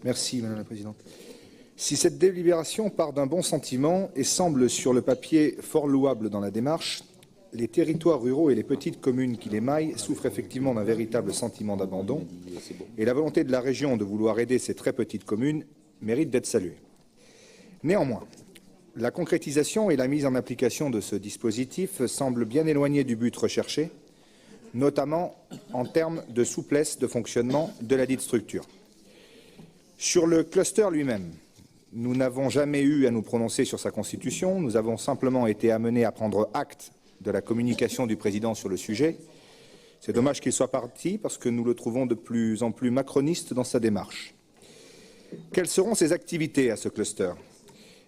Merci, Madame la Présidente. Si cette délibération part d'un bon sentiment et semble sur le papier fort louable dans la démarche, les territoires ruraux et les petites communes qui les maillent souffrent effectivement d'un véritable sentiment d'abandon et la volonté de la région de vouloir aider ces très petites communes mérite d'être saluée. Néanmoins, la concrétisation et la mise en application de ce dispositif semblent bien éloignées du but recherché, notamment en termes de souplesse de fonctionnement de la dite structure. Sur le cluster lui-même, nous n'avons jamais eu à nous prononcer sur sa constitution, nous avons simplement été amenés à prendre acte de la communication du président sur le sujet. C'est dommage qu'il soit parti parce que nous le trouvons de plus en plus macroniste dans sa démarche. Quelles seront ses activités à ce cluster ?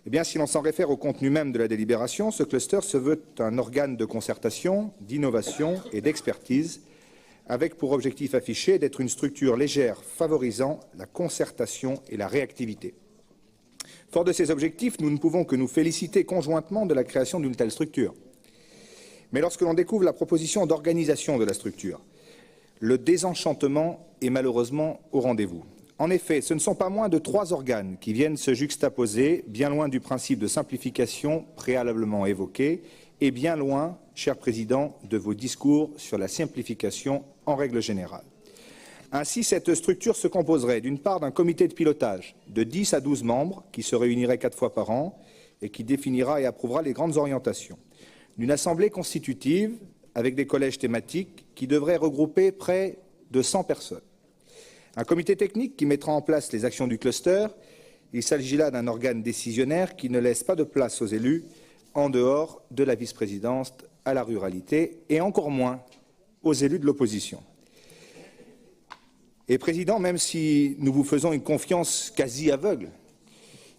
Eh bien, si l'on s'en réfère au contenu même de la délibération, ce cluster se veut un organe de concertation, d'innovation et d'expertise, avec pour objectif affiché d'être une structure légère favorisant la concertation et la réactivité. Fort de ces objectifs, nous ne pouvons que nous féliciter conjointement de la création d'une telle structure. Mais lorsque l'on découvre la proposition d'organisation de la structure, le désenchantement est malheureusement au rendez-vous. En effet, ce ne sont pas moins de 3 organes qui viennent se juxtaposer, bien loin du principe de simplification préalablement évoqué, et bien loin, cher Président, de vos discours sur la simplification en règle générale. Ainsi, cette structure se composerait d'une part d'un comité de pilotage de 10 à 12 membres qui se réunirait 4 fois par an et qui définira et approuvera les grandes orientations, d'une assemblée constitutive avec des collèges thématiques qui devraient regrouper près de 100 personnes, un comité technique qui mettra en place les actions du cluster. Il s'agit là d'un organe décisionnaire qui ne laisse pas de place aux élus en dehors de la vice-présidence à la ruralité et encore moins aux élus de l'opposition. Et Président, même si nous vous faisons une confiance quasi aveugle,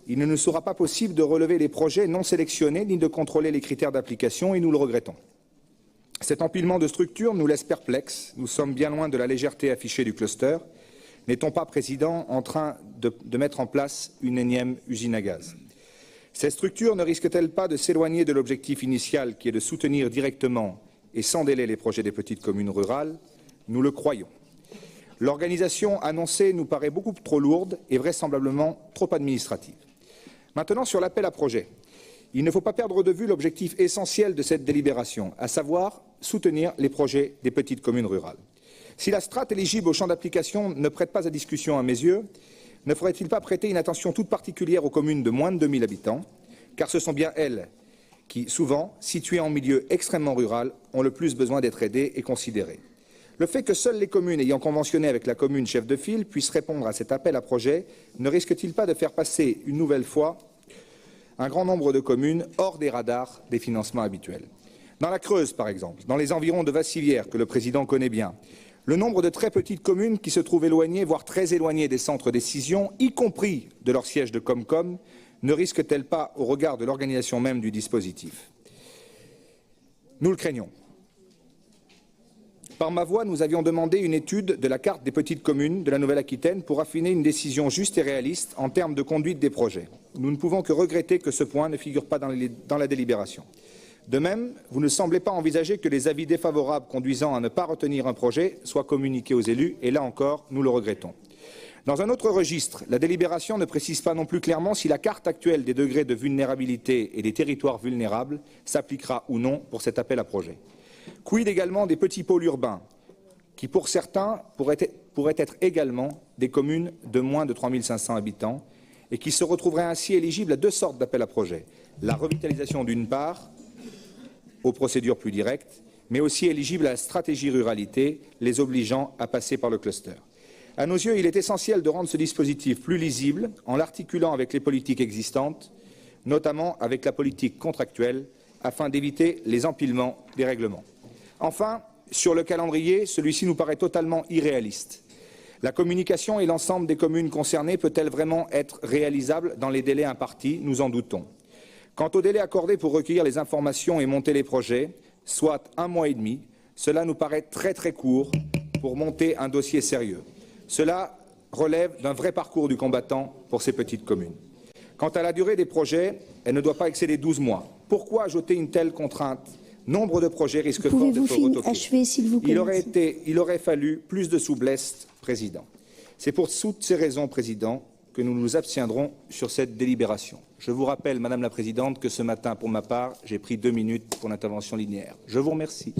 il ne nous sera pas possible de relever les projets non sélectionnés ni de contrôler les critères d'application et nous le regrettons. Cet empilement de structures nous laisse perplexes. Nous sommes bien loin de la légèreté affichée du cluster. N'est-on pas, Président, en train de mettre en place une énième usine à gaz? Cette structure ne risque-t-elle pas de s'éloigner de l'objectif initial qui est de soutenir directement et sans délai les projets des petites communes rurales? Nous le croyons. L'organisation annoncée nous paraît beaucoup trop lourde et vraisemblablement trop administrative. Maintenant, sur l'appel à projet, il ne faut pas perdre de vue l'objectif essentiel de cette délibération, à savoir soutenir les projets des petites communes rurales. Si la strate éligible au champ d'application ne prête pas à discussion à mes yeux, ne faudrait-il pas prêter une attention toute particulière aux communes de moins de 2000 habitants, car ce sont bien elles qui, souvent, situées en milieu extrêmement rural, ont le plus besoin d'être aidées et considérées. Le fait que seules les communes ayant conventionné avec la commune chef de file puissent répondre à cet appel à projet ne risque-t-il pas de faire passer une nouvelle fois un grand nombre de communes hors des radars des financements habituels? Dans la Creuse, par exemple, dans les environs de Vassivière, que le Président connaît bien, le nombre de très petites communes qui se trouvent éloignées, voire très éloignées des centres de décision, y compris de leur siège de Comcom, ne risque-t-elle pas, au regard de l'organisation même du dispositif? Nous le craignons. Par ma voix, nous avions demandé une étude de la carte des petites communes de la Nouvelle-Aquitaine pour affiner une décision juste et réaliste en termes de conduite des projets. Nous ne pouvons que regretter que ce point ne figure pas dans la délibération. De même, vous ne semblez pas envisager que les avis défavorables conduisant à ne pas retenir un projet soient communiqués aux élus, et là encore, nous le regrettons. Dans un autre registre, la délibération ne précise pas non plus clairement si la carte actuelle des degrés de vulnérabilité et des territoires vulnérables s'appliquera ou non pour cet appel à projet. Quid également des petits pôles urbains, qui pour certains pourraient être également des communes de moins de 3500 habitants, et qui se retrouveraient ainsi éligibles à 2 sortes d'appels à projet. La revitalisation d'une part, aux procédures plus directes, mais aussi éligibles à la stratégie ruralité, les obligeant à passer par le cluster. À nos yeux, il est essentiel de rendre ce dispositif plus lisible en l'articulant avec les politiques existantes, notamment avec la politique contractuelle, afin d'éviter les empilements des règlements. Enfin, sur le calendrier, celui-ci nous paraît totalement irréaliste. La communication et l'ensemble des communes concernées peut-elle vraiment être réalisable dans les délais impartis? Nous en doutons. Quant au délai accordé pour recueillir les informations et monter les projets, soit 1 mois et demi, cela nous paraît très court pour monter un dossier sérieux. Cela relève d'un vrai parcours du combattant pour ces petites communes. Quant à la durée des projets, elle ne doit pas excéder 12 mois. Pourquoi ajouter une telle contrainte? Nombre de projets risquent fort d'être retoqués. Il aurait fallu plus de souplesse, Président. C'est pour toutes ces raisons, Président, que nous nous abstiendrons sur cette délibération. Je vous rappelle, Madame la Présidente, que ce matin, pour ma part, j'ai pris 2 minutes pour l'intervention linéaire. Je vous remercie.